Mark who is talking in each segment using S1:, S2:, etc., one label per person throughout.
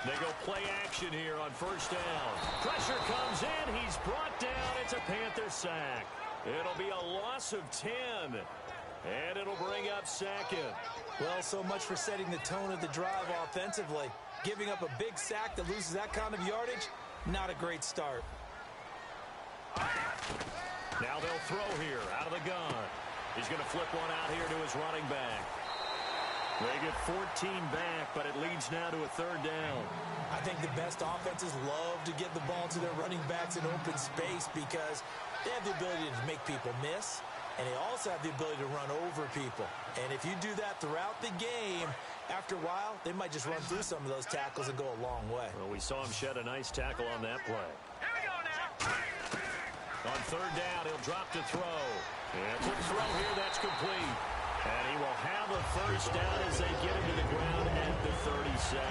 S1: They go play action here on first down. Pressure comes in. He's brought down. It's a Panther sack. It'll be a loss of 10. And it'll bring up second.
S2: Well, so much for setting the tone of the drive offensively. Giving up a big sack that loses that kind of yardage, not a great start.
S1: Now they'll throw here out of the gun. He's going to flip one out here to his running back. They get 14 back, but it leads now to a third down.
S2: I think the best offenses love to get the ball to their running backs in open space because they have the ability to make people miss, and they also have the ability to run over people. And if you do that throughout the game, after a while, they might just run through some of those tackles and go a long way.
S1: Well, we saw him shed a nice tackle on that play.
S3: Here we go now.
S1: On third down, he'll drop to throw. And a quick throw here, that's complete. And he will have a first down as they get him to the ground at the 37.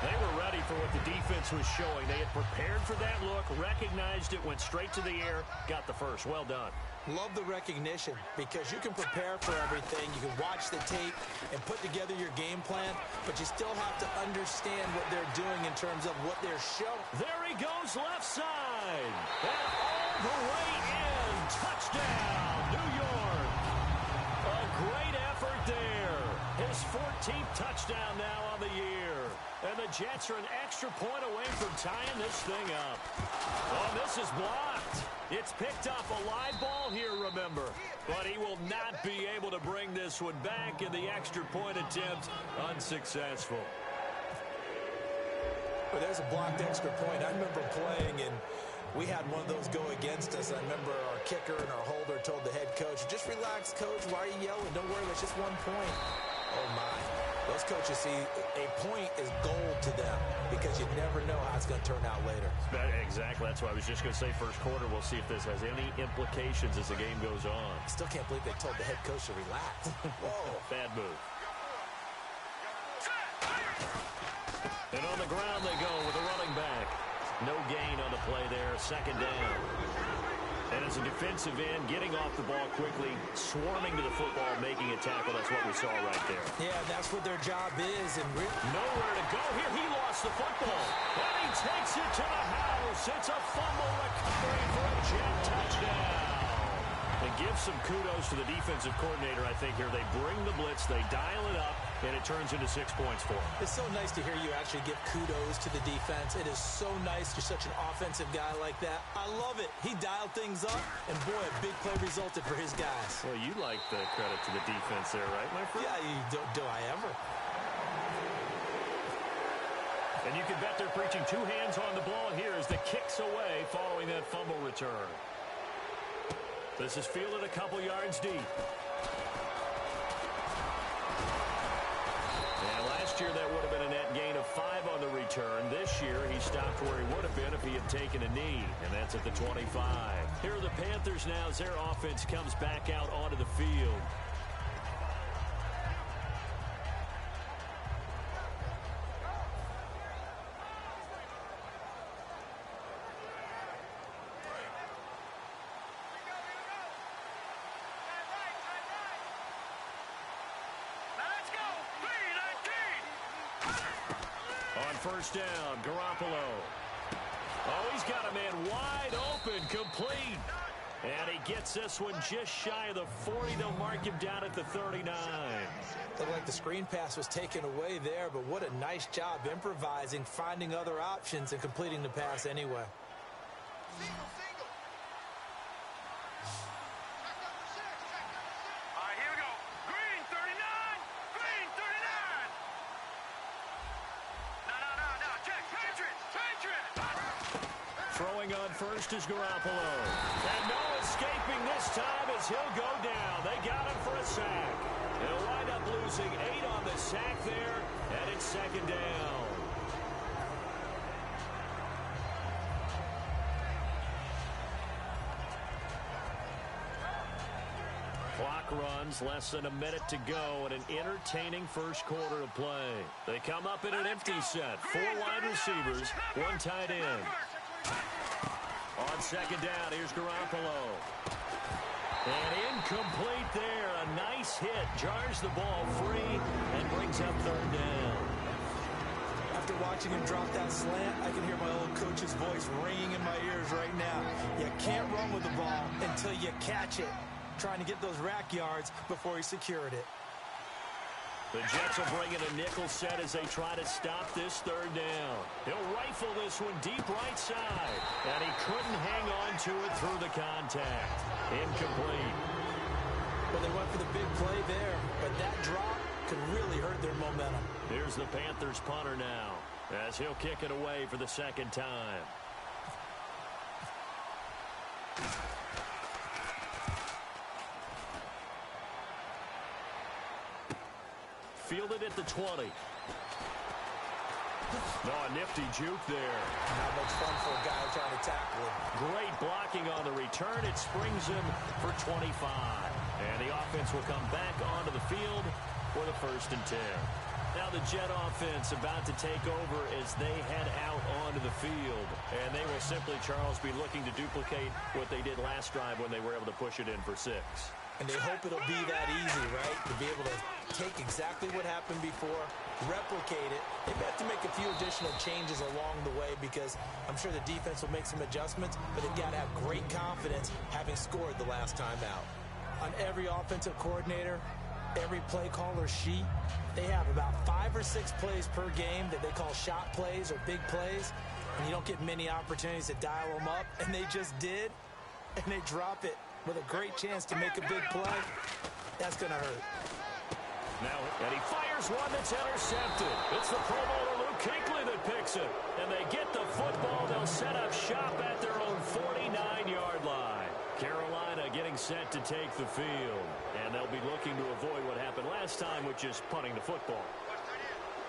S1: They were ready for what the defense was showing. They had prepared for that look, recognized it, went straight to the air, got the first. Well done.
S2: Love the recognition because you can prepare for everything. You can watch the tape and put together your game plan, but you still have to understand what they're doing in terms of what they're showing.
S1: There he goes, left side. And all the way in. Touchdown, New York. A great effort there. His 14th touchdown now on the year. And the Jets are an extra point away from tying this thing up. Oh, this is blocked. It's picked off a live ball here, remember. But he will not be able to bring this one back, and the extra point attempt unsuccessful.
S2: Well, there's a blocked extra point. I remember playing, and we had one of those go against us. I remember our kicker and our holder told the head coach, just relax, coach. Why are you yelling? Don't worry, that's just 1 point. Oh, my. Those coaches see a point is gold to them because you never know how it's going to turn out later.
S1: Exactly. That's what I was just going to say. First quarter, we'll see if this has any implications as the game goes on.
S2: I still can't believe they told the head coach to relax. Whoa.
S1: Bad move. And on the ground they go with a running back. No gain on the play there. Second down. And as a defensive end, getting off the ball quickly, swarming to the football, making a tackle. That's what we saw right there.
S2: Yeah, that's what their job is. And
S1: nowhere to go here. He lost the football. And he takes it to the house. It's a fumble recovery for a Jet touchdown. And give some kudos to the defensive coordinator, I think, here. They bring the blitz, they dial it up, and it turns into 6 points for them.
S2: It's so nice to hear you actually give kudos to the defense. It is so nice. You're such an offensive guy like that. I love it. He dialed things up, and boy, a big play resulted for his guys.
S1: Well, you like the credit to the defense there, right, my friend?
S2: Yeah, do I ever?
S1: And you can bet they're preaching 2 hands on the ball here as the kick's away following that fumble return. This is fielded a couple yards deep. And last year that would have been a net gain of 5 on the return. This year he stopped where he would have been if he had taken a knee, and that's at the 25. Here are the Panthers now as their offense comes back out onto the field. First down, Garoppolo. Oh, he's got a man wide open, complete. And he gets this one just shy of the 40. They'll mark him down at the 39.
S2: Looked like the screen pass was taken away there, but what a nice job improvising, finding other options, and completing the pass anyway.
S1: Throwing on first is Garoppolo. And no escaping this time as he'll go down. They got him for a sack. They'll wind up losing 8 on the sack there, and it's second down. Clock runs, less than a minute to go, and an entertaining first quarter of play. They come up in an empty set. 4 wide receivers, 1 tight end. On second down, here's Garoppolo. And incomplete there. A nice hit. Jars the ball free and brings up third down.
S2: After watching him drop that slant, I can hear my old coach's voice ringing in my ears right now. You can't run with the ball until you catch it. Trying to get those rack yards before he secured it.
S1: The Jets will bring in a nickel set as they try to stop this third down. He'll rifle this one deep right side. And he couldn't hang on to it through the contact. Incomplete.
S2: Well, they went for the big play there, but that drop could really hurt their momentum.
S1: Here's the Panthers punter now, as he'll kick it away for the second time. Fielded at the 20. No, a nifty juke there.
S2: Not much fun for a guy trying to tackle him.
S1: Great blocking on the return. It springs him for 25. And the offense will come back onto the field for the 1st and 10. Now the Jet offense about to take over as they head out onto the field. And they will simply, Charles, be looking to duplicate what they did last drive when they were able to push it in for 6.
S2: And they hope it'll be that easy, right? To be able to take exactly what happened before, replicate it. They have to make a few additional changes along the way because I'm sure the defense will make some adjustments, but they've got to have great confidence having scored the last time out. On every offensive coordinator, every play caller sheet, they have about 5 or 6 plays per game that they call shot plays or big plays, and you don't get many opportunities to dial them up, and they just did, and they drop it with a great chance to make a big play. That's going to hurt.
S1: Now, and he fires one that's intercepted. It's the Pro Bowler Luke Kuechly that picks it. And they get the football. They'll set up shop at their own 49-yard line. Carolina getting set to take the field. And they'll be looking to avoid what happened last time, which is punting the football.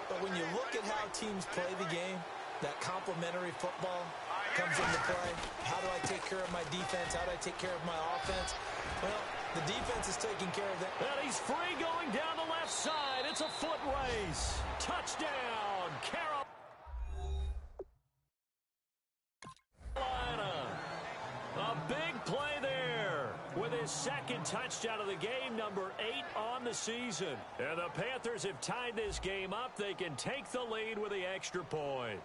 S2: But when you look at how teams play the game, that complementary football comes into play. How do I take care of my defense? How do I take care of my offense? Well, the defense is taking care of that.
S1: And he's free going down the left side. It's a foot race. Touchdown, Carolina. A big play there with his second touchdown of the game, number 8 on the season. And the Panthers have tied this game up. They can take the lead with the extra point.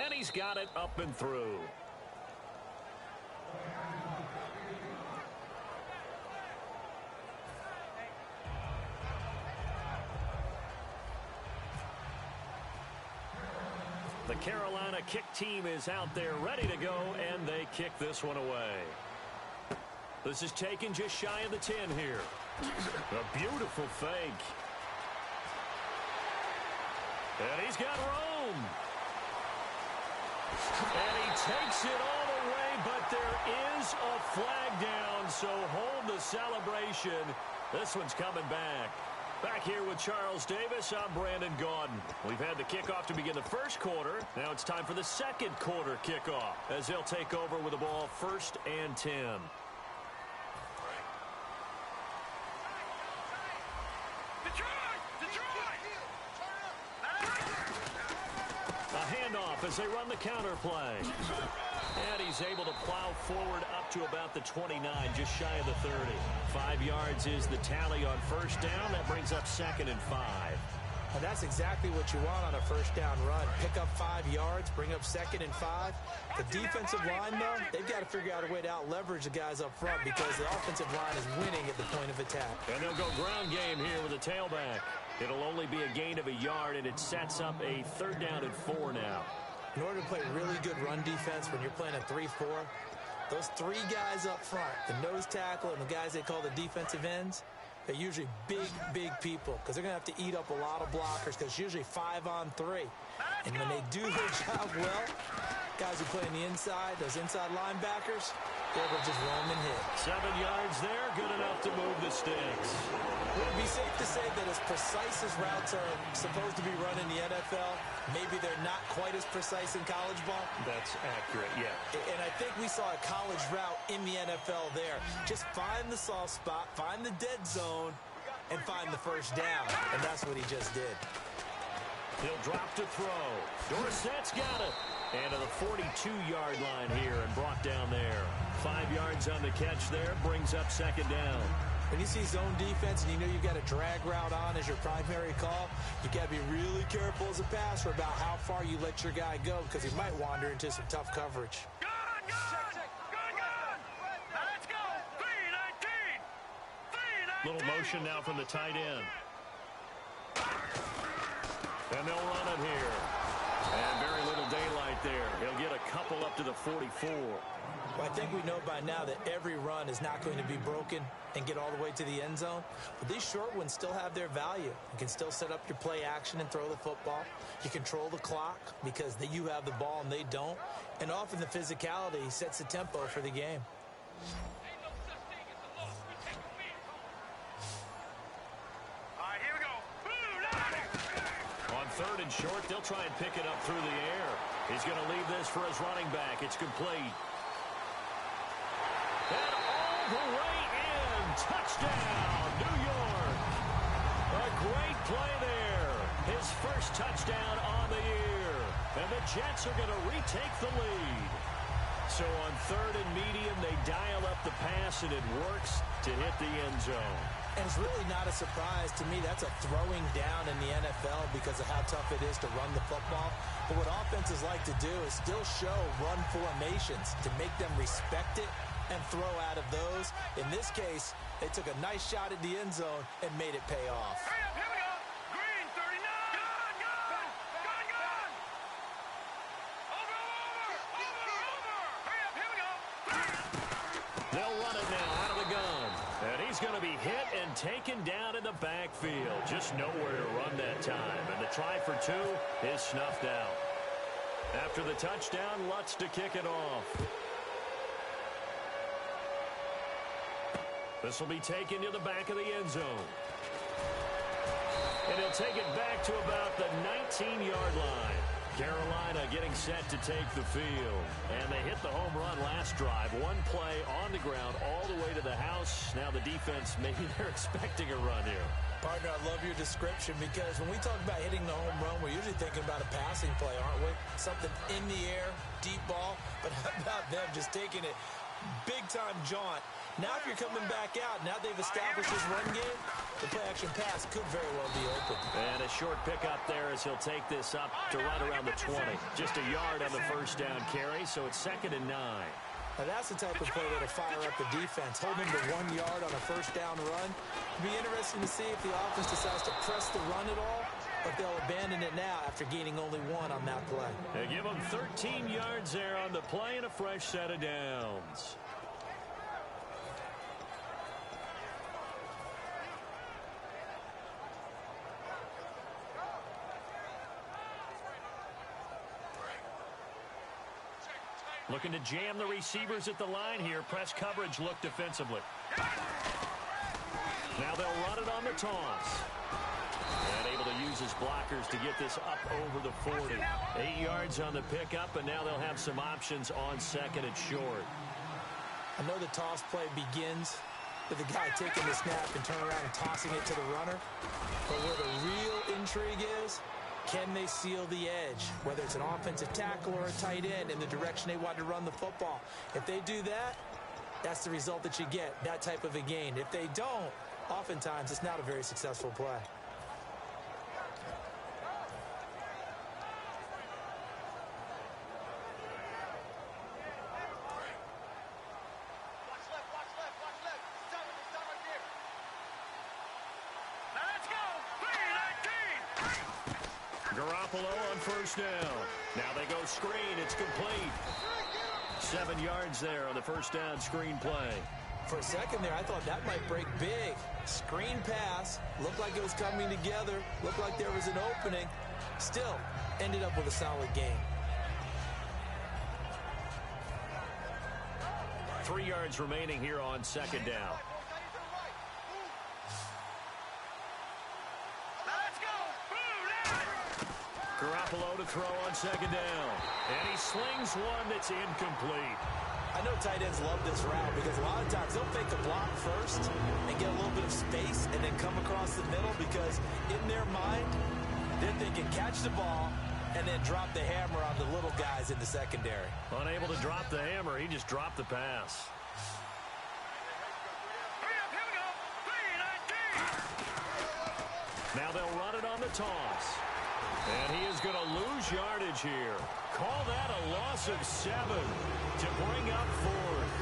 S1: And he's got it up and through. The Carolina kick team is out there ready to go, and they kick this one away. This is taken just shy of the 10 here. A beautiful fake. And he's got room. And he takes it all the way, but there is a flag down, so hold the celebration. This one's coming back. Back here with Charles Davis, I'm Brandon Gaudin. We've had the kickoff to begin the first quarter. Now it's time for the second quarter kickoff as they'll take over with the ball 1st and 10. A handoff as they run the counter play. And he's able to plow forward up to about the 29, just shy of the 30. 5 yards is the tally on 1st down. That brings up 2nd and 5.
S2: And that's exactly what you want on a 1st down run. Pick up 5 yards, bring up 2nd and 5. The defensive line, though, they've got to figure out a way to out-leverage the guys up front because the offensive line is winning at the point of attack.
S1: And they'll go ground game here with a tailback. It'll only be a gain of a yard, and it sets up a 3rd down and 4 now.
S2: In order to play really good run defense when you're playing a 3-4, those 3 guys up front, the nose tackle and the guys they call the defensive ends, they're usually big people because they're going to have to eat up a lot of blockers because it's usually 5 on 3. And when they do their job well, guys who play on the inside, those inside linebackers, they're able to just roam and hit.
S1: 7 yards there, good enough to move the sticks.
S2: Would it be safe to say that as precise as routes are supposed to be run in the NFL, maybe they're not quite as precise in college ball?
S1: That's accurate, yeah.
S2: And I think we saw a college route in the NFL there. Just find the soft spot, find the dead zone, and find the 1st down. And that's what he just did.
S1: He'll drop to throw. Dorsett's got it. And to the 42-yard line here and brought down there. 5 yards on the catch there, brings up second down.
S2: When you see zone defense and you know you've got a drag route on as your primary call, you've got to be really careful as a passer about how far you let your guy go because he might wander into some tough coverage.
S3: Good. Now let's go. 3-19.
S1: Little motion now from the tight end. And they'll run it here. And very little daylight there. He'll get a couple up to the 44.
S2: Well, I think we know by now that every run is not going to be broken and get all the way to the end zone. But these short ones still have their value. You can still set up your play action and throw the football. You control the clock because you have the ball and they don't. And often the physicality sets the tempo for the game.
S3: All right, here we go.
S1: On third and short, they'll try and pick it up through the air. He's going to leave this for his running back. It's complete. And all the way in. Touchdown, New York. A great play there. His first touchdown on the year. And the Jets are going to retake the lead. So on third and medium, they dial up the pass, and it works to hit the end zone.
S2: And it's really not a surprise to me. That's a throwing down in the NFL because of how tough it is to run the football. But what offenses like to do is still show run formations to make them respect it and throw out of those. In this case, they took a nice shot at the end zone and made it pay off.
S3: Hurry up, here we go. Green, 39. Good. Over. Hurry up, here we go.
S1: They'll run it now out of the gun. And he's going to be hit and taken down in the backfield. Just nowhere to run that time. And the try for two is snuffed out. After the touchdown, Lutz to kick it off. This will be taken to the back of the end zone. And he'll take it back to about the 19-yard line. Carolina getting set to take the field. And they hit the home run last drive. One play on the ground all the way to the house. Now the defense, maybe they're expecting a run here.
S2: Partner, I love your description because when we talk about hitting the home run, we're usually thinking about a passing play, aren't we? Something in the air, deep ball. But how about them just taking it big-time jaunt? Now if you're coming back out, now they've established this run game, the play-action pass could very well be open.
S1: And a short pickup there as he'll take this up to right around the 20. Just a yard on the first down carry, so it's 2nd and 9.
S2: Now that's the type of play that'll fire up the defense. Hold them to 1 yard on a first down run. It'll be interesting to see if the offense decides to press the run at all, or if they'll abandon it now after gaining only 1 on that play.
S1: They give them 13 yards there on the play and a fresh set of downs. Looking to jam the receivers at the line here. Press coverage look defensively. Now they'll run it on the toss. And able to use his blockers to get this up over the 40. 8 yards on the pickup, and now they'll have some options on second and short.
S2: I know the toss play begins with the guy taking the snap and turning around and tossing it to the runner. But where the real intrigue is, can they seal the edge, whether it's an offensive tackle or a tight end in the direction they want to run the football? If they do that, that's the result that you get, that type of a gain. If they don't, oftentimes it's not a very successful play.
S1: Garoppolo on first down. Now they go screen. It's complete. 7 yards there on the first down screen play.
S2: For a second there, I thought that might break big. Screen pass. Looked like it was coming together. Looked like there was an opening. Still, ended up with a solid game.
S1: 3 yards remaining here on second down. Garoppolo to throw on second down. And he slings one that's incomplete.
S2: I know tight ends love this route because a lot of times they'll fake a block first and get a little bit of space and then come across the middle because in their mind, they're thinking catch the ball, and then drop the hammer on the little guys in the secondary.
S1: Unable to drop the hammer, he just dropped the pass. Now they'll run it on the toss. And he is going to lose yardage here. Call that a loss of 7 to bring up 4th.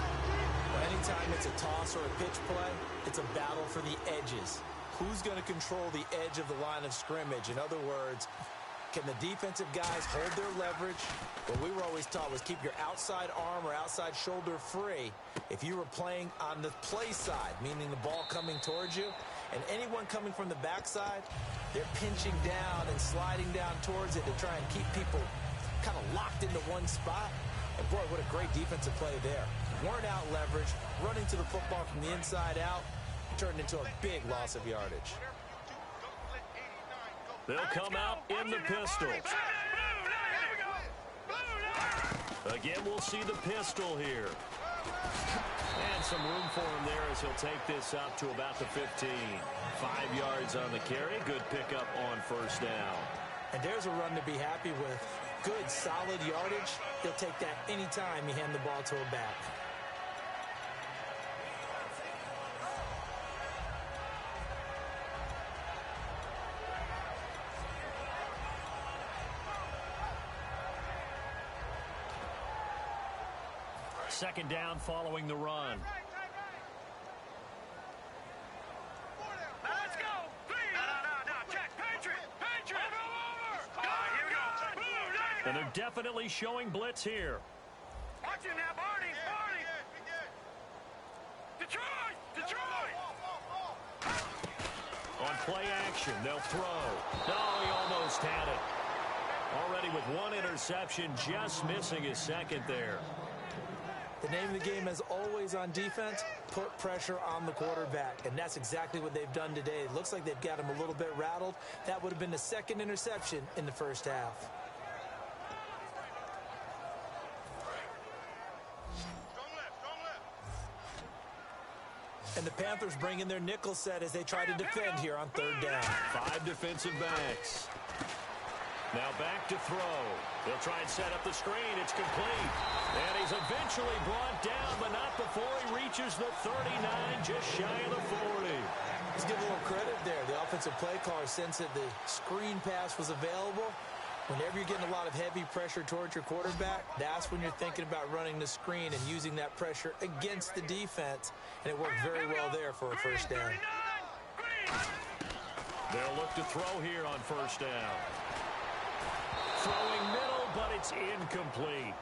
S2: Well, anytime it's a toss or a pitch play, it's a battle for the edges. Who's going to control the edge of the line of scrimmage? In other words, can the defensive guys hold their leverage? What we were always taught was keep your outside arm or outside shoulder free if you were playing on the play side, meaning the ball coming towards you. And anyone coming from the backside, they're pinching down and sliding down towards it to try and keep people kind of locked into one spot. And boy, what a great defensive play there. Weren't out leverage, running to the football from the inside out, turned into a big loss of yardage.
S1: They'll come out in the pistol. Again, we'll see the pistol here. And some room for him there as he'll take this up to about the 15. 5 yards on the carry. Good pickup on first down.
S2: And there's a run to be happy with. Good, solid yardage. He'll take that anytime you hand the ball to a back.
S1: Second down following the run.
S3: Let's go. No. Check. Patriot. Here we go.
S1: And they're definitely showing blitz here.
S3: Watch it now, Barney. Detroit.
S1: On play action, they'll throw. No, he almost had it. Already with one interception, just missing his second there.
S2: The name of the game, as always on defense, put pressure on the quarterback. And that's exactly what they've done today. It looks like they've got him a little bit rattled. That would have been the second interception in the first half. And the Panthers bring in their nickel set as they try to defend here on third down.
S1: 5 defensive backs. Now back to throw. They'll try and set up the screen. It's complete. And he's eventually brought down, but not before he reaches the 39, just shy of the 40.
S2: Let's give a little credit there. The offensive play caller sensed that the screen pass was available. Whenever you're getting a lot of heavy pressure towards your quarterback, that's when you're thinking about running the screen and using that pressure against the defense. And it worked very well there for a first down.
S1: They'll look to throw here on first down. Throwing middle, but it's incomplete.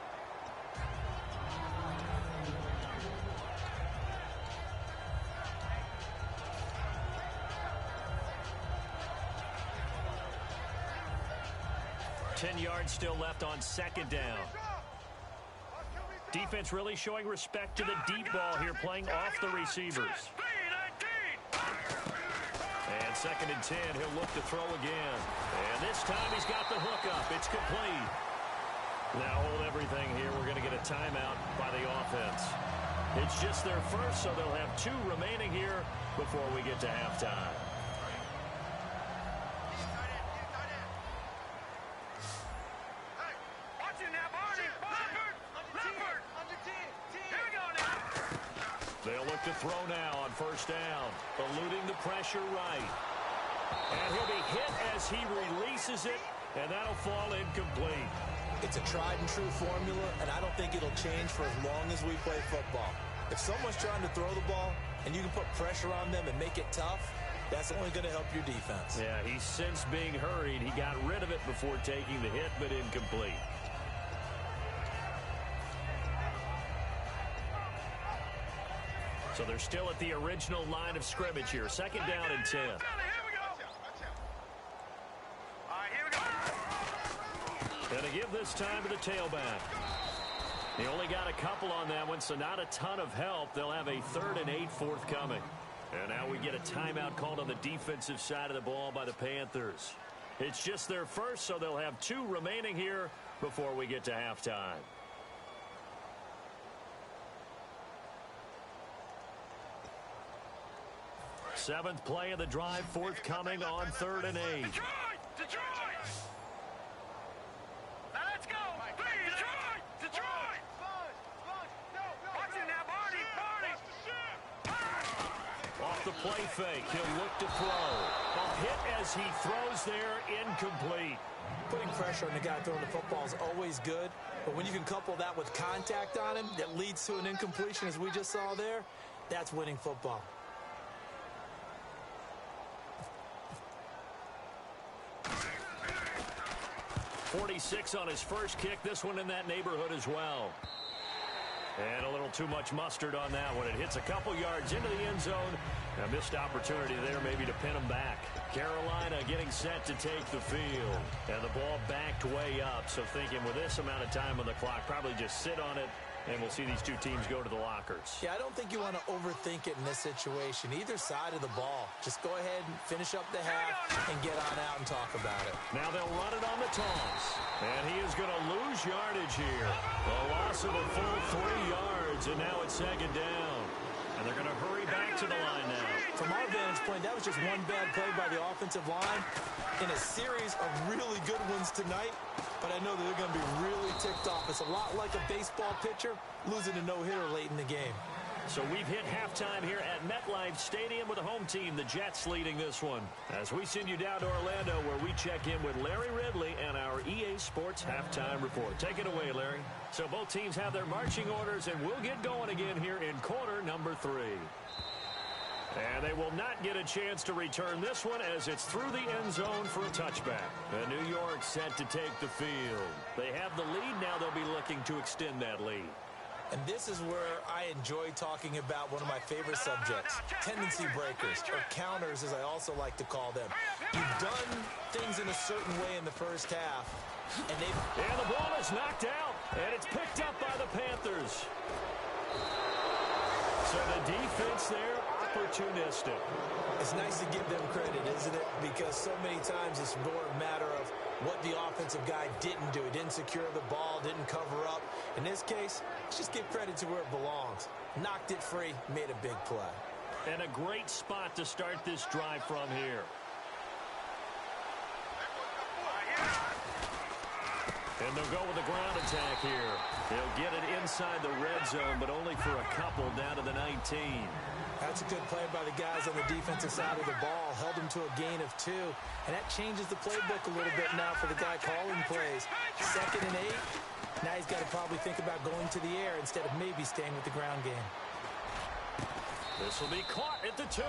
S1: Ten yards still left on second down. Defense really showing respect to the deep ball here, playing off the receivers. And second and 10, he'll look to throw again. And this time he's got the hook up. It's complete. Now hold everything here. We're going to get a timeout by the offense. It's just their first, so they'll have 2 remaining here before we get to halftime. They'll look to throw now on first down, eluding the pressure right. And he'll be hit as he releases it, and that'll fall incomplete.
S2: It's a tried-and-true formula, and I don't think it'll change for as long as we play football. If someone's trying to throw the ball and you can put pressure on them and make it tough, that's only going to help your defense.
S1: Yeah, he's since being hurried. He got rid of it before taking the hit, but incomplete. So they're still at the original line of scrimmage here. Second down and 10. And to give this time to the tailback. He only got a couple on that one, so not a ton of help. They'll have a 3rd and 8 forthcoming. And now we get a timeout called on the defensive side of the ball by the Panthers. It's just their first, so they'll have 2 remaining here before we get to halftime. Seventh play of the drive forthcoming on 3rd and 8.
S3: Detroit!
S1: the play fake. He'll look to throw. A hit as he throws there, incomplete.
S2: Putting pressure on the guy throwing the football is always good, but when you can couple that with contact on him that leads to an incompletion, as we just saw there, that's winning football.
S1: .46 on his first kick. This one in that neighborhood as well. And a little too much mustard on that one. It hits a couple yards into the end zone. A missed opportunity there maybe to pin him back. Carolina getting set to take the field. And the ball backed way up. So thinking with this amount of time on the clock, probably just sit on it. And we'll see these two teams go to the lockers.
S2: Yeah, I don't think you want to overthink it in this situation. Either side of the ball. Just go ahead and finish up the half and get on out and talk about it.
S1: Now they'll run it on the toss. And he is going to lose yardage here. A loss of a full 3 yards, and now it's second down. And they're going to hurry back to the line now.
S2: From our vantage point, that was just one bad play by the offensive line in a series of really good ones tonight. But I know that they're going to be really ticked off. It's a lot like a baseball pitcher losing a no-hitter late in the game.
S1: So we've hit halftime here at MetLife Stadium with the home team, the Jets, leading this one. As we send you down to Orlando, where we check in with Larry Ridley and our EA Sports Halftime Report. Take it away, Larry. So both teams have their marching orders, and we'll get going again here in quarter number 3. And they will not get a chance to return this one as it's through the end zone for a touchback. And New York set to take the field. They have the lead. Now they'll be looking to extend that lead.
S2: And this is where I enjoy talking about one of my favorite subjects, tendency breakers, or counters as I also like to call them. You've done things in a certain way in the first half, and
S1: the ball is knocked out, and it's picked up by the Panthers. So the defense there, opportunistic.
S2: It's nice to give them credit, isn't it? Because so many times it's more a matter of what the offensive guy didn't do. Didn't secure the ball, didn't cover up. In this case, let's just give credit to where it belongs. Knocked it free, made a big play.
S1: And a great spot to start this drive from here. And they'll go with the ground attack here. They'll get it inside the red zone, but only for a couple down to the 19.
S2: That's a good play by the guys on the defensive side of the ball. Held them to a gain of 2. And that changes the playbook a little bit now for the guy calling plays. 2nd and 8. Now he's got to probably think about going to the air instead of maybe staying with the ground game.
S1: This will be caught at the 2.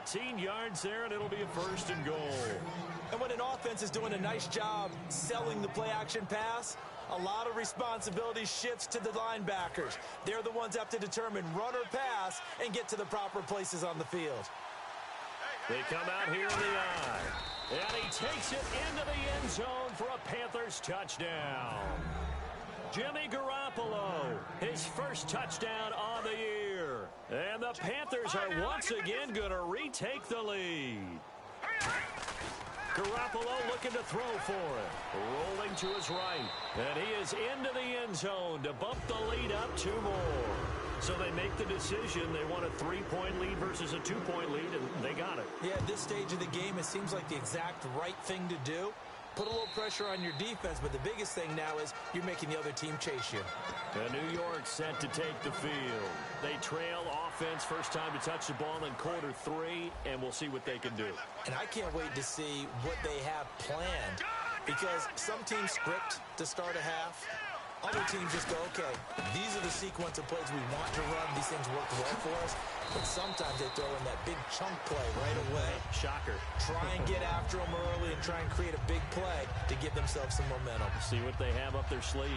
S1: 18 yards there, and it'll be a 1st and goal.
S2: And when an offense is doing a nice job selling the play-action pass, a lot of responsibility shifts to the linebackers. They're the ones that have to determine run or pass and get to the proper places on the field.
S1: They come out here in the eye. And he takes it into the end zone for a Panthers touchdown. Jimmy Garoppolo, his first touchdown on the year. And the Panthers are once again going to retake the lead. Garoppolo looking to throw for it. Rolling to his right. And he is into the end zone to bump the lead up 2 more. So they make the decision. They want a 3-point lead versus a 2-point lead, and they got it.
S2: Yeah, at this stage of the game, it seems like the exact right thing to do. Put a little pressure on your defense, but the biggest thing now is you're making the other team chase you.
S1: And New York set to take the field. They trail offense, first time to touch the ball in quarter 3, and we'll see what they can do.
S2: And I can't wait to see what they have planned, because some teams script to start a half. Other teams just go, okay, these are the sequence of plays we want to run. These things work well for us. But sometimes they throw in that big chunk play right away.
S1: Shocker.
S2: Try and get after them early and try and create a big play to give themselves some momentum.
S1: See what they have up their sleeve.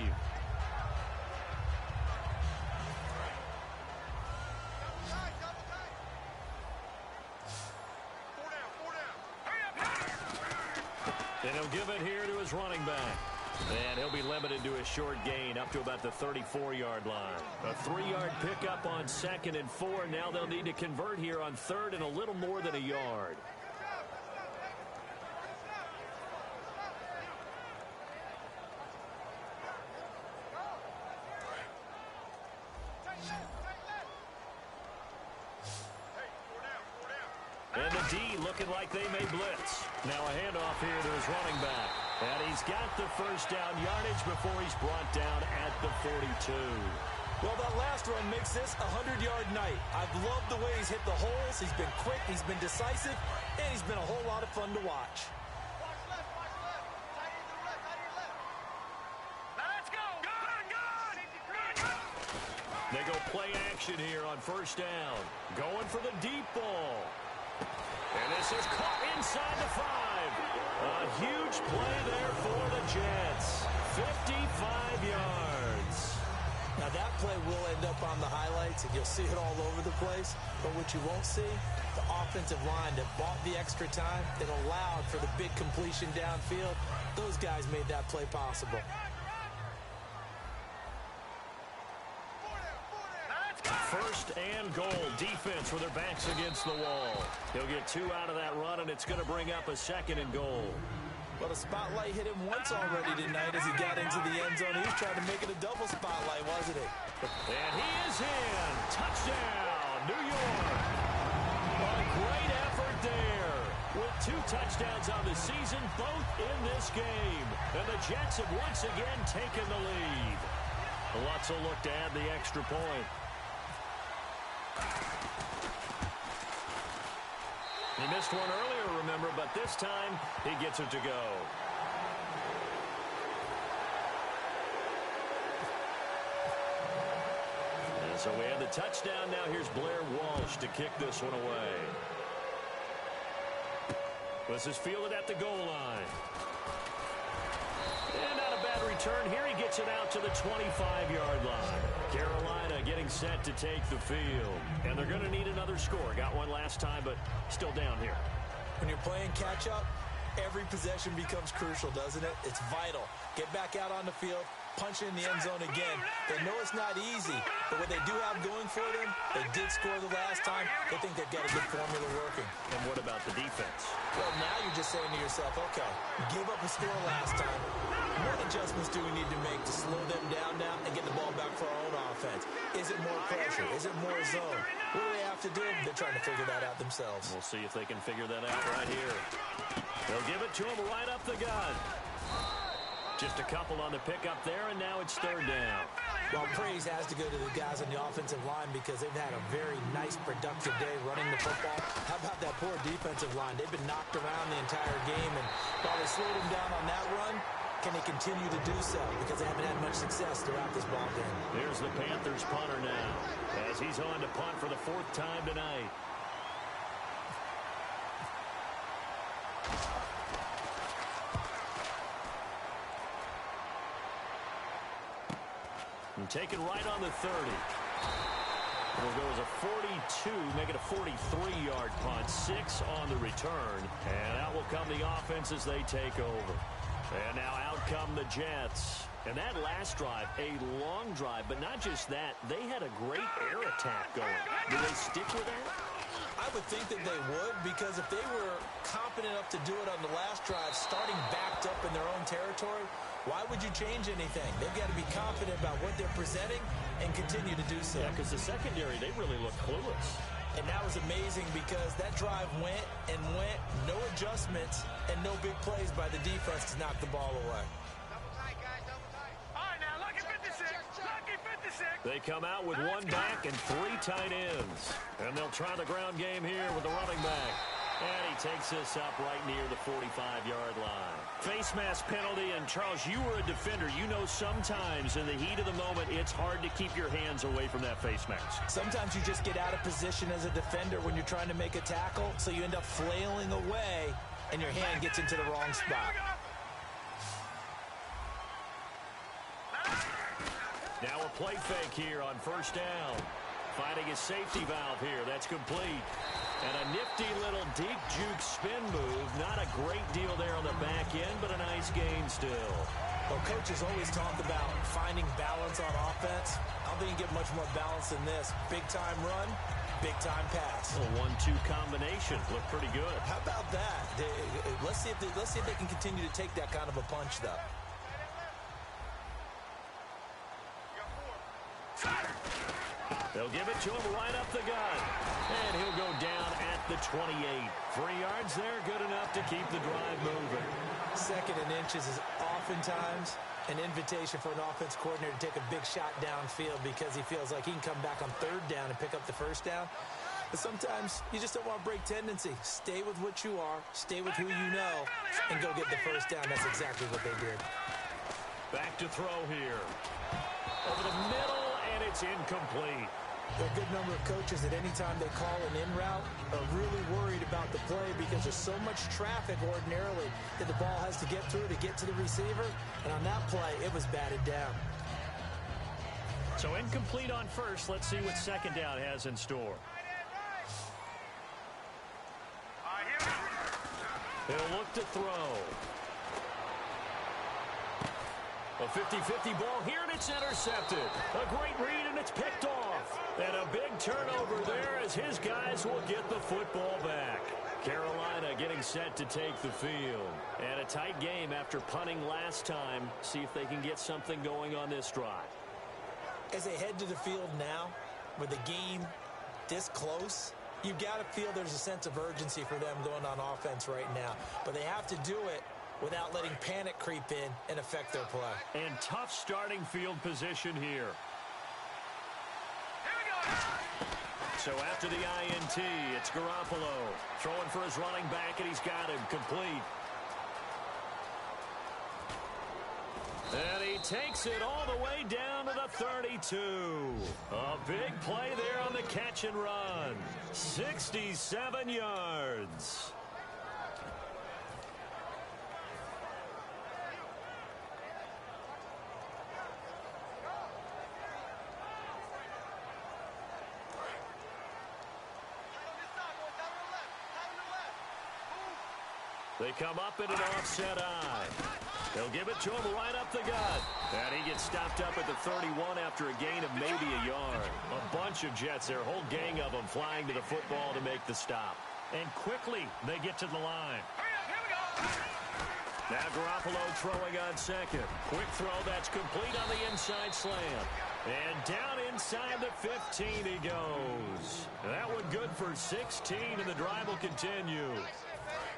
S1: And he'll give it here to his running back. And he'll be limited to a short gain up to about the 34-yard line. A 3-yard pickup on 2nd and 4. Now they'll need to convert here on 3rd and a little more than a yard. And the D looking like they may blitz. Now a handoff here to his running back. And he's got the first down yardage before he's brought down at the 42.
S2: Well, that last run makes this a 100-yard night. I've loved the way he's hit the holes. He's been quick, he's been decisive, and he's been a whole lot of fun to watch.
S3: Watch left. Tight end to the left. Now let's go. Good.
S1: They go play action here on first down. Going for the deep ball. And this is caught inside the 5. A huge play there for the Jets. 55 yards.
S2: Now that play will end up on the highlights, and you'll see it all over the place. But what you won't see, the offensive line that bought the extra time, that allowed for the big completion downfield, those guys made that play possible.
S1: First and goal. Defense with their backs against the wall. He'll get 2 out of that run, and it's going to bring up a 2nd and goal.
S2: Well, the spotlight hit him once already tonight as he got into the end zone. He was trying to make it a double spotlight, wasn't it?
S1: And he is in. Touchdown, New York. A great effort there. With 2 touchdowns on the season, both in this game. And the Jets have once again taken the lead. Lutz will look to add the extra point. He missed one earlier, remember, but this time he gets it to go. And so we have the touchdown. Now here's Blair Walsh to kick this one away. This is fielded at the goal line. And not a bad return. Here he gets it out to the 25-yard line. Carolina getting set to take the field. And they're going to need another score. Got one last time, but still down here.
S2: When you're playing catch-up, every possession becomes crucial, doesn't it? It's vital. Get back out on the field, punch in the end zone again. They know it's not easy, but what they do have going for them, they did score the last time. They think they've got a good formula working.
S1: And what about the defense?
S2: Well, now you're just saying to yourself, okay, give up a score last time. What adjustments do we need to make to slow them down now and get the ball back for our own offense? Is it more pressure? Is it more zone? What do they have to do? They're trying to figure that out themselves.
S1: We'll see if they can figure that out right here. They'll give it to him right up the gut. Just a couple on the pickup there, and now it's 3rd down.
S2: Well, praise has to go to the guys on the offensive line because they've had a very nice, productive day running the football. How about that poor defensive line? They've been knocked around the entire game, and while they slowed them down on that run, can they continue to do so? Because they haven't had much success throughout this ball game.
S1: Here's the Panthers punter now, as he's on to punt for the 4th time tonight. And taken right on the 30. Will go as a 42, make it a 43-yard punt. 6 on the return. And out will come the offense as they take over. And now out come the Jets. And that last drive, a long drive, but not just that. They had a great air attack going. Do they stick with that?
S2: I would think that they would, because if they were confident enough to do it on the last drive, starting backed up in their own territory, why would you change anything? They've got to be confident about what they're presenting and continue to do so.
S1: Yeah, because the secondary, they really look clueless.
S2: And that was amazing because that drive went and went, no adjustments, and no big plays by the defense to knock the ball away.
S3: Double tight, guys, double tight. All right, now, lucky 56. Lucky 56.
S1: They come out with 1 back and 3 tight ends. And they'll try the ground game here with the running back. And he takes this up right near the 45-yard line. Face mask penalty, and Charles, you were a defender. You know sometimes in the heat of the moment, it's hard to keep your hands away from that face mask.
S2: Sometimes you just get out of position as a defender when you're trying to make a tackle, so you end up flailing away, and your hand gets into the wrong spot.
S1: Now a play fake here on first down. Finding his safety valve here. That's complete. And a nifty little deep juke spin move. Not a great deal there on the back end, but a nice gain still.
S2: Well, coaches always talk about finding balance on offense. I don't think you get much more balance than this. Big-time run, big-time pass.
S1: A 1-2 combination. Looked pretty good.
S2: How about that? Let's see if they can continue to take that kind of a punch, though.
S1: They'll give it to him right up the gut. And he'll go down at the 28. 3 yards there, good enough to keep the drive moving.
S2: 2nd and inches is oftentimes an invitation for an offense coordinator to take a big shot downfield because he feels like he can come back on 3rd down and pick up the 1st down. But sometimes you just don't want to break tendency. Stay with what you are, stay with who you know, and go get the 1st down. That's exactly what they did.
S1: Back to throw here. Over the middle, and it's incomplete.
S2: There are a good number of coaches that anytime they call an in route are really worried about the play because there's so much traffic ordinarily that the ball has to get through to get to the receiver. And on that play, it was batted down.
S1: So incomplete on 1st. Let's see what 2nd down has in store. He'll look to throw. A 50-50 ball here, and it's intercepted. A great read, and it's picked off. And a big turnover there as his guys will get the football back. Carolina getting set to take the field. And a tight game after punting last time. See if they can get something going on this drive.
S2: As they head to the field now, with the game this close, you've got to feel there's a sense of urgency for them going on offense right now. But they have to do it without letting panic creep in and affect their play.
S1: And tough starting field position here. So after the INT, it's Garoppolo throwing for his running back, and he's got him complete. And he takes it all the way down to the 32. A big play there on the catch and run. 67 yards. They come up in an offset eye. They'll give it to him right up the gut. And he gets stopped up at the 31 after a gain of maybe a yard. A bunch of Jets there, a whole gang of them flying to the football to make the stop. And quickly they get to the line. Now Garoppolo throwing on 2nd. Quick throw, that's complete on the inside slant. And down inside the 15 he goes. That one good for 16, and the drive will continue.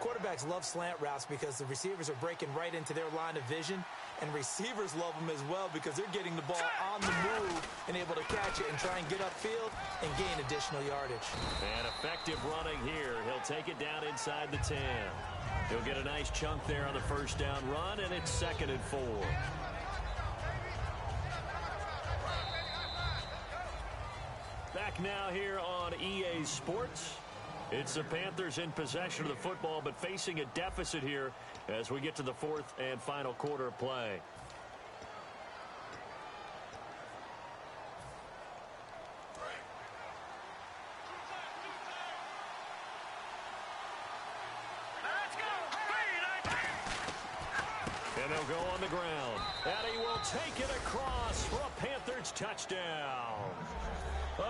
S2: Quarterbacks love slant routes because the receivers are breaking right into their line of vision, and receivers love them as well because they're getting the ball on the move and able to catch it and try and get upfield and gain additional yardage.
S1: And effective running here. He'll take it down inside the 10. He'll get a nice chunk there on the 1st down run, and it's 2nd and 4. Back now here on EA Sports. It's the Panthers in possession of the football, but facing a deficit here as we get to the 4th and final quarter of play. And they'll go on the ground. And he will take it across for a Panthers touchdown.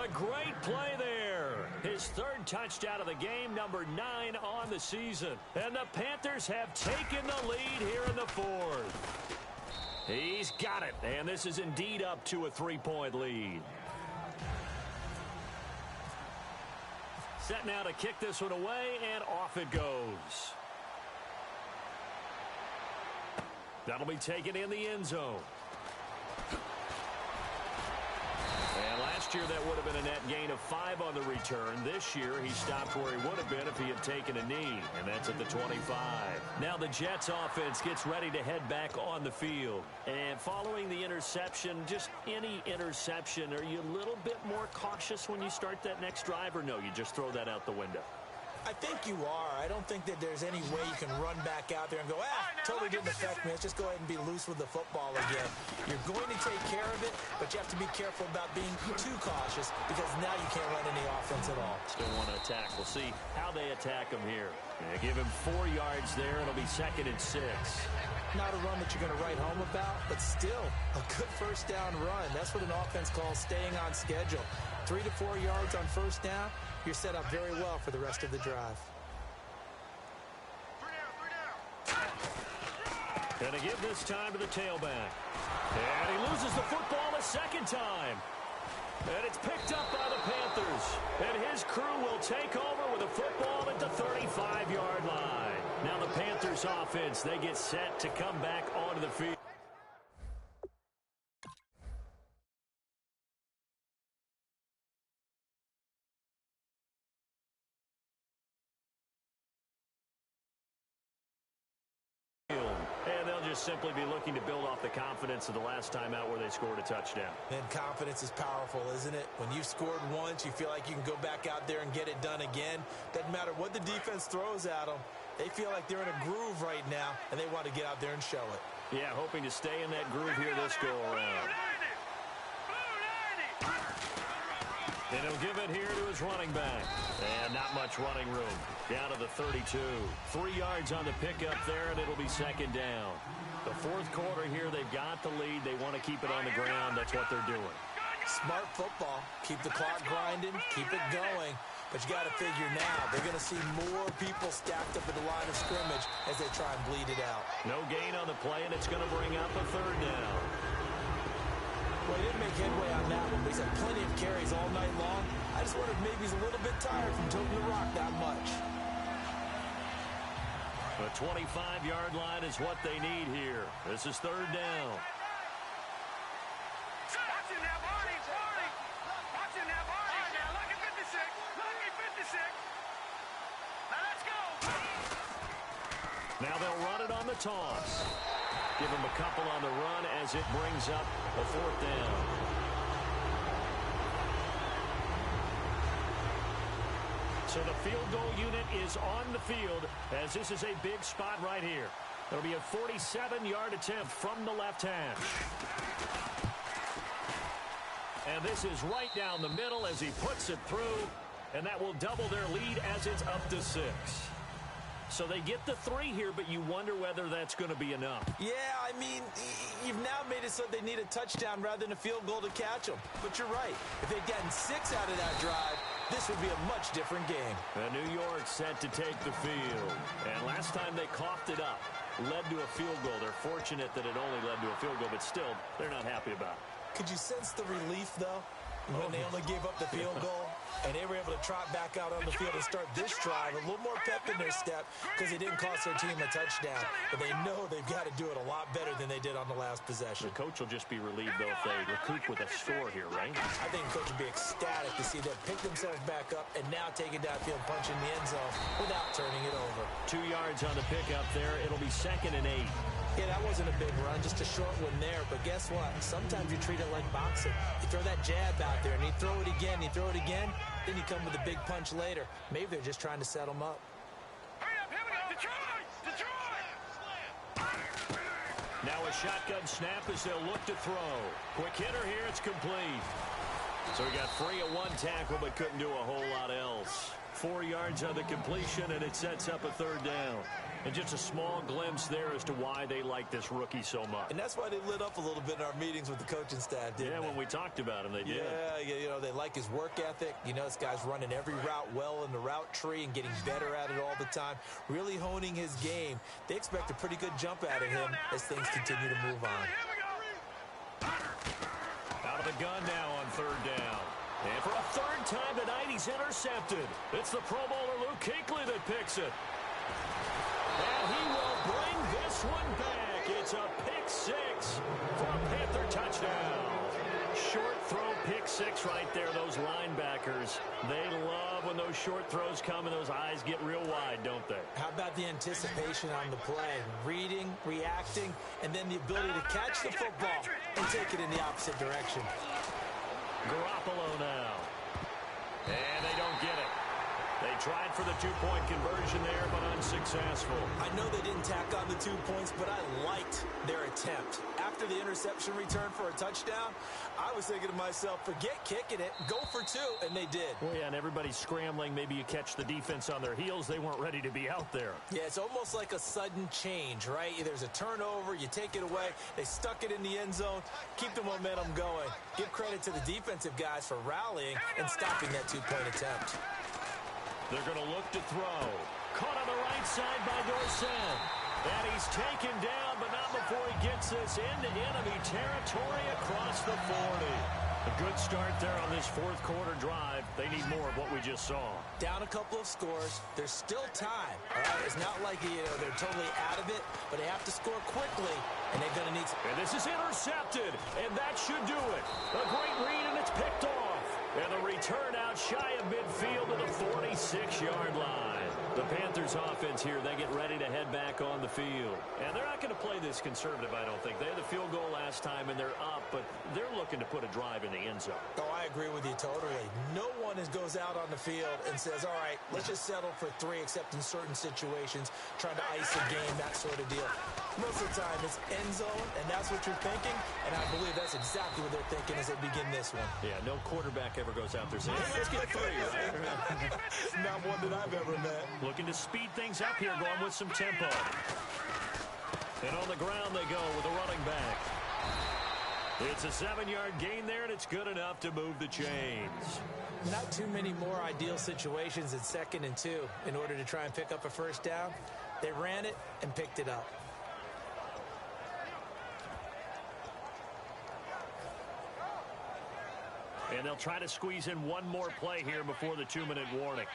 S1: A great play there. His 3rd touchdown of the game, number 9 on the season. And the Panthers have taken the lead here in the 4th. He's got it, and this is indeed up to a 3-point lead. Set now to kick this one away, and off it goes. That'll be taken in the end zone. And last year that would have been a net gain of 5 on the return. This year he stopped where he would have been if he had taken a knee, and that's at the 25. Now the Jets offense gets ready to head back on the field. And following the interception, just any interception, are you a little bit more cautious when you start that next drive, or no, you just throw that out the window?
S2: I think you are. I don't think that there's any way you can run back out there and go, totally didn't affect me. Let's just go ahead and be loose with the football again. You're going to take care of it, but you have to be careful about being too cautious because now you can't run any offense at all.
S1: Still want to attack. We'll see how they attack him here. They give him 4 yards there. It'll be 2nd and 6.
S2: Not a run that you're going to write home about, but still a good 1st down run. That's what an offense calls staying on schedule. 3 to 4 yards on 1st down. You're set up very well for the rest of the drive.
S1: Gonna give this time to the tailback. And he loses the football a 2nd time. And it's picked up by the Panthers. And his crew will take over with a football at the 35-yard line. Now the Panthers offense, they get set to come back onto the field. And they'll just simply be looking to build off the confidence of the last time out where they scored a touchdown.
S2: And confidence is powerful, isn't it? When you've scored once, you feel like you can go back out there and get it done again. Doesn't matter what the defense throws at them. They feel like they're in a groove right now, and they want to get out there and show it.
S1: Yeah, hoping to stay in that groove here this go-around. And he'll give it here to his running back. And not much running room. Down to the 32. 3 yards on the pickup there, and it'll be second down. The fourth quarter here, they've got the lead. They want to keep it on the ground. That's what they're doing.
S2: Smart football. Keep the clock grinding. Keep it going. But you got to figure now, they're going to see more people stacked up at the line of scrimmage as they try and bleed it out.
S1: No gain on the play, and it's going to bring up a third down.
S2: Well, he didn't make headway on that one, but he's had plenty of carries all night long. I just wondered maybe he's a little bit tired from toting the rock that much.
S1: The 25-yard line is what they need here. This is third down.
S3: Watching that body, Barney. Watching that body. Now look at 56. Look at 56. Now let's go.
S1: Now they'll run it on the toss. Give him a couple on the run as it brings up a fourth down. So the field goal unit is on the field as this is a big spot right here. It'll be a 47-yard attempt from the left hash. And this is right down the middle as he puts it through, and that will double their lead as it's up to 6. So they get the 3 here, but you wonder whether that's going to be enough.
S2: Yeah, I mean, you've now made it so they need a touchdown rather than a field goal to catch them. But you're right. If they'd gotten 6 out of that drive, this would be a much different game.
S1: And New York set to take the field. And last time they coughed it up, led to a field goal. They're fortunate that it only led to a field goal, but still, they're not happy about it.
S2: Could you sense the relief, though, when they only gave up the field goal? And they were able to trot back out on the field and start this drive. A little more pep in their step because it didn't cost their team a touchdown. But they know they've got to do it a lot better than they did on the last possession.
S1: The coach will just be relieved, though, if they recoup with a score here, right?
S2: I think the coach will be ecstatic to see them pick themselves back up and now take it downfield, punch in the end zone without turning it over.
S1: 2 yards on the pickup there. It'll be 2nd and 8.
S2: Yeah, that wasn't a big run, just a short one there. But guess what? Sometimes you treat it like boxing. You throw that jab out there, and you throw it again, then you come with a big punch later. Maybe they're just trying to set them up.
S3: Hurry up, here we go. Detroit!
S1: Now a shotgun snap as they'll look to throw. Quick hitter here, it's complete. So he got free at one tackle, but couldn't do a whole lot else. 4 yards on the completion, and it sets up a third down. And just a small glimpse there as to why they like this rookie so much.
S2: And that's why they lit up a little bit in our meetings with the coaching staff, didn't they?
S1: Yeah, when we talked about him, they did.
S2: Yeah, you know, they like his work ethic. You know, this guy's running every route well in the route tree and getting better at it all the time, really honing his game. They expect a pretty good jump out of him as things continue to move on.
S1: Out of the gun now on third down. And for a third time tonight, he's intercepted. It's the Pro Bowler Luke Kuechly that picks it. And he will bring this one back. It's a pick 6 for a Panther touchdown. Short throw pick 6 right there. Those linebackers, they love when those short throws come and those eyes get real wide, don't they?
S2: How about the anticipation on the play? Reading, reacting, and then the ability to catch the football and take it in the opposite direction.
S1: Garoppolo now. And they don't get it. They tried for the 2-point conversion there, but unsuccessful.
S2: I know they didn't tack on the 2 points, but I liked their attempt. After the interception return for a touchdown, I was thinking to myself, forget kicking it, go for 2, and they did.
S1: Well, yeah, and everybody's scrambling. Maybe you catch the defense on their heels. They weren't ready to be out there.
S2: Yeah, it's almost like a sudden change, right? There's a turnover, you take it away, they stuck it in the end zone, keep the momentum going. Give credit to the defensive guys for rallying and stopping that 2-point attempt.
S1: They're going to look to throw. Caught on the right side by Dorsett. And he's taken down, but not before he gets this into enemy territory across the 40. A good start there on this fourth quarter drive. They need more of what we just saw.
S2: Down a couple of scores. There's still time. All right? It's not like they're totally out of it, but they have to score quickly, and they're going to need some.
S1: And this is intercepted, and that should do it. A great read, and it's picked off. And the return out shy of midfield to the 46-yard line. The Panthers offense here, they get ready to head back on the field. And they're not going to play this conservative, I don't think. They had the field goal last time, and they're up, but they're looking to put a drive in the end zone.
S2: Oh, I agree with you totally. No one goes out on the field and says, all right, let's just settle for 3, except in certain situations, trying to ice a game, that sort of deal. Most of the time, it's end zone, and that's what you're thinking, and I believe that's exactly what they're thinking as they begin this one.
S1: Yeah, no quarterback ever goes out there saying, hey, let's get 3, right?
S2: Not one that I've ever met.
S1: Looking to speed things up here, going with some tempo. And on the ground they go with a running back. It's a 7-yard gain there, and it's good enough to move the chains.
S2: Not too many more ideal situations at 2nd and 2 in order to try and pick up a first down. They ran it and picked it up.
S1: And they'll try to squeeze in one more play here before the 2-minute warning.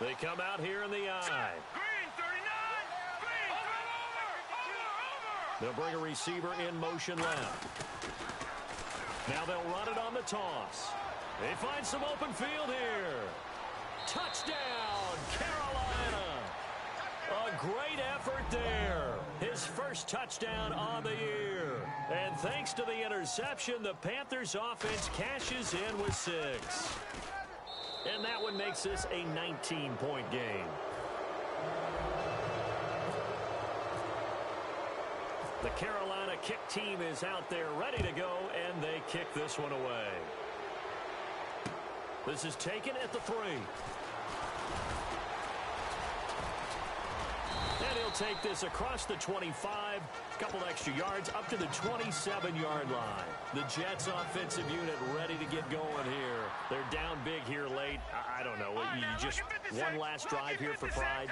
S1: They come out here in the I.
S3: Green, 39. Green, over.
S1: They'll bring a receiver in motion left. Now they'll run it on the toss. They find some open field here. Touchdown, Carolina. A great effort there. His first touchdown on the year. And thanks to the interception, the Panthers offense cashes in with 6. And that one makes this a 19-point game. The Carolina kick team is out there ready to go, and they kick this one away. This is taken at the 3. And he'll take this across the 25, a couple extra yards, up to the 27-yard line. The Jets offensive unit ready to get going here. They're down big here late. I don't know. You just one last drive here for pride.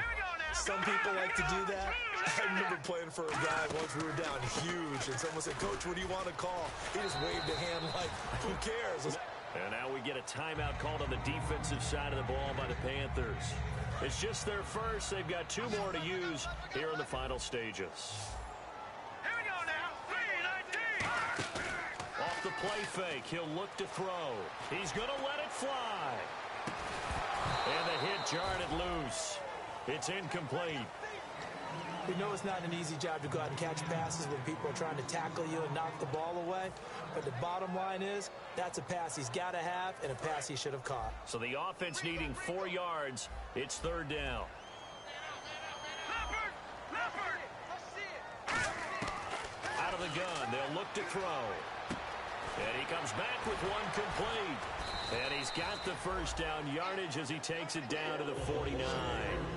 S2: Some people like to do that. I remember playing for a guy once. We were down huge, and someone said, Coach, what do you want to call? He just waved a hand like, who cares?
S1: And now we get a timeout called on the defensive side of the ball by the Panthers. It's just their first. They've got 2 more to use here in the final stages.
S3: Here we go now. 3-19.
S1: Off the play fake, he'll look to throw. He's going to let it fly. And the hit jarred it loose. It's incomplete.
S2: We know it's not an easy job to go out and catch passes when people are trying to tackle you and knock the ball away. But the bottom line is, that's a pass he's got to have and a pass he should have caught.
S1: So the offense needing 4 yards. It's 3rd down. Out of the gun, they'll look to throw. And he comes back with one complete. And he's got the first down yardage as he takes it down to the 49.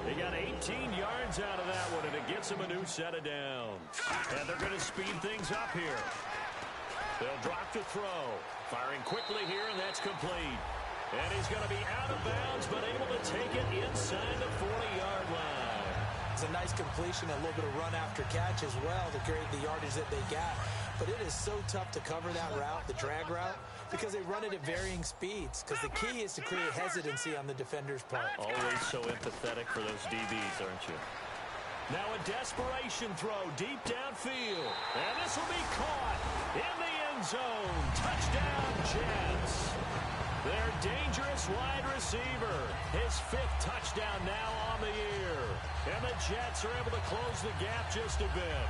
S1: They got 18 yards out of that one, and it gets him a new set of downs. And they're going to speed things up here. They'll drop to throw. Firing quickly here, and that's complete. And he's going to be out of bounds, but able to take it inside the 40-yard line.
S2: It's a nice completion, a little bit of run after catch as well to create the yardage that they got. But it is so tough to cover that route, the drag route, because they run it at varying speeds. Because the key is to create hesitancy on the defender's part.
S1: Always so empathetic for those DBs, aren't you? Now a desperation throw deep downfield. And this will be caught in the end zone. Touchdown, Jets. Their dangerous wide receiver. His 5th touchdown now on the year. And the Jets are able to close the gap just a bit.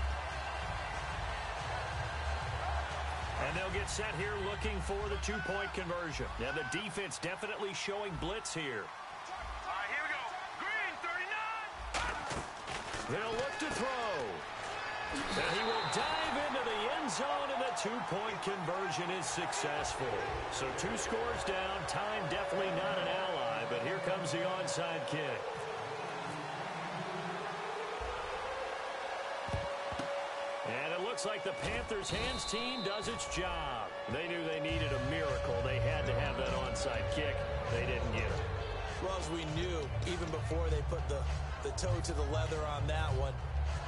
S1: And they'll get set here looking for the 2-point conversion. Now the defense definitely showing blitz here.
S3: All right, here we go. Green, 39.
S1: They'll look to throw. And he will dive into the end zone, and the 2-point conversion is successful. So 2 scores down. Time definitely not an ally, but here comes the onside kick. And it looks like the Panthers' hands team does its job. They knew they needed a miracle. They had to have that onside kick. They didn't get it.
S2: Well, as we knew, even before they put the toe to the leather on that one,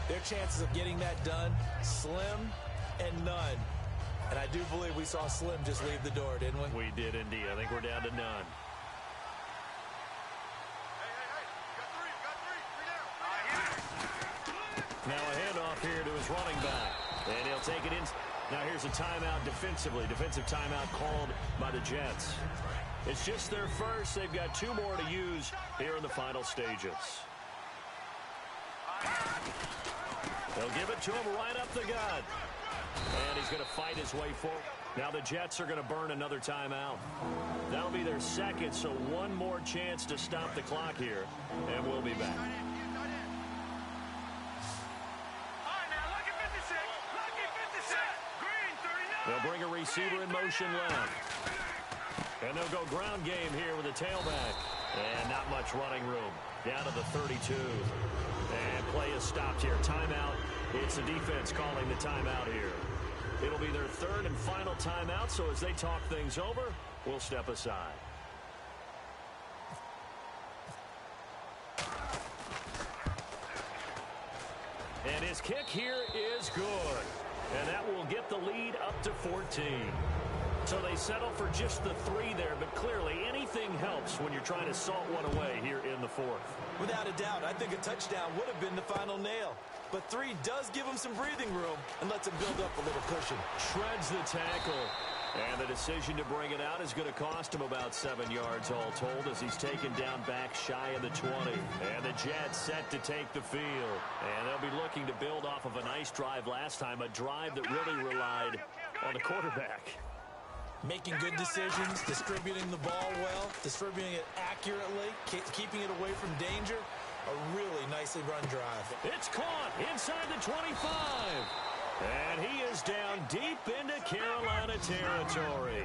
S2: their chances of getting that done, slim and none. And I do believe we saw Slim just leave the door, didn't we?
S1: We did indeed. I think we're down to none. Now a handoff here to his running back. And he'll take it in. Now here's a timeout defensively. Defensive timeout called by the Jets. It's just their first. They've got 2 more to use here in the final stages. They'll give it to him right up the gut. And he's going to fight his way forward. Now the Jets are going to burn another timeout. That'll be their second, so one more chance to stop the clock here. And we'll be back. They'll bring a receiver in motion left. And they'll go ground game here with a tailback. And not much running room. Down to the 32. And play is stopped here. Timeout. It's the defense calling the timeout here. It'll be their third and final timeout, so as they talk things over, we'll step aside. And his kick here is good. And that will get the lead up to 14. So they settle for just the 3 there, but clearly anything helps when you're trying to salt one away here in the 4th.
S2: Without a doubt, I think a touchdown would have been the final nail. But 3 does give him some breathing room and lets him build up a little cushion.
S1: Shreds the tackle. And the decision to bring it out is going to cost him about 7 yards all told as he's taken down back shy of the 20. And the Jets set to take the field. And they'll be looking to build off of a nice drive last time, a drive that really relied on the quarterback.
S2: Making good decisions, distributing the ball well, distributing it accurately, keeping it away from danger. A really nicely run drive.
S1: It's caught inside the 25. And he is down deep into Carolina territory.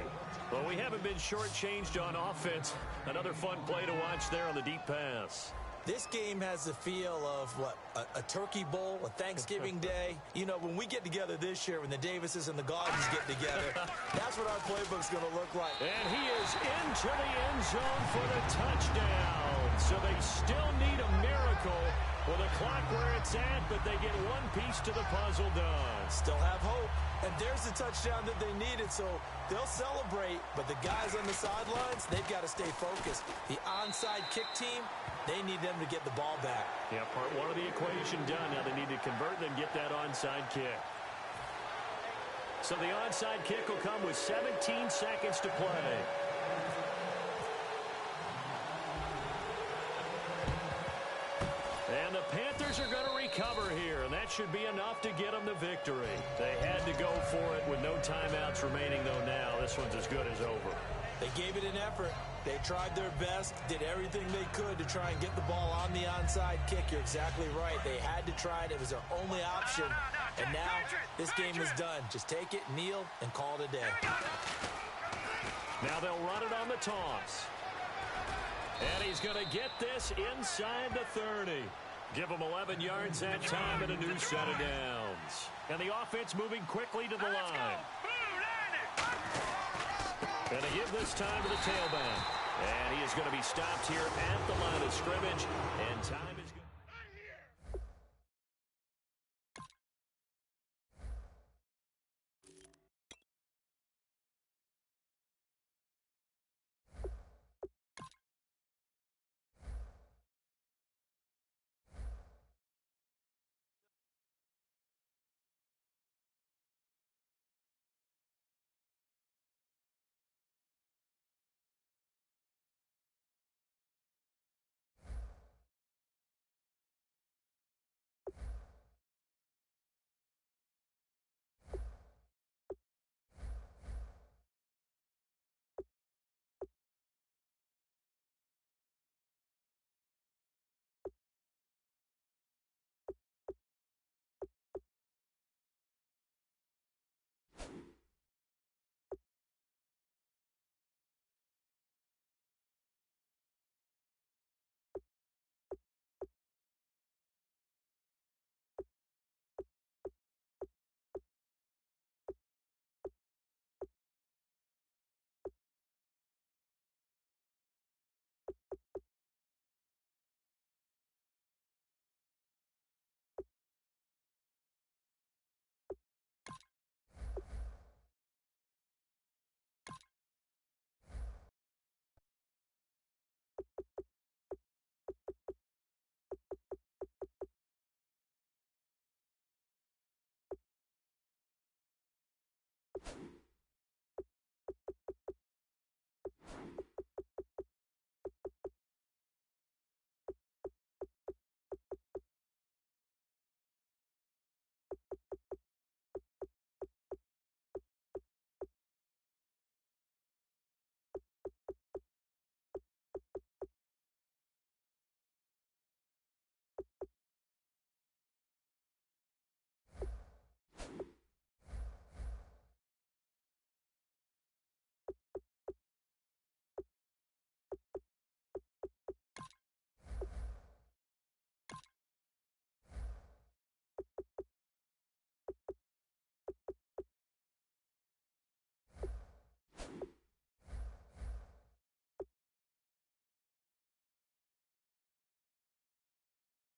S1: Well, we haven't been shortchanged on offense. Another fun play to watch there on the deep pass.
S2: This game has the feel of, what, a turkey bowl, a Thanksgiving day. You know, when we get together this year, when the Davises and the Gaudens get together, that's what our playbook's going to look like.
S1: And he is into the end zone for the touchdown. So they still need a miracle with a clock where it's at, but they get one piece to the puzzle done.
S2: Still have hope. And there's the touchdown that they needed, so they'll celebrate. But the guys on the sidelines, they've got to stay focused. The onside kick team, they need them to get the ball back.
S1: Yeah, part 1 of the equation done. Now they need to convert and get that onside kick. So the onside kick will come with 17 seconds to play. And the Panthers are going to recover here, and that should be enough to get them the victory. They had to go for it with no timeouts remaining, though now. This one's as good as over.
S2: They gave it an effort. They tried their best, did everything they could to try and get the ball on the onside kick. You're exactly right. They had to try it. It was their only option. And now this game is done. Just take it, kneel, and call it a day.
S1: Now they'll run it on the toss. And he's going to get this inside the 30. Give him 11 yards that time and a new set of downs. And the offense moving quickly to the line. And they give this time to the tailback. And he is going to be stopped here at the line of scrimmage. And time is...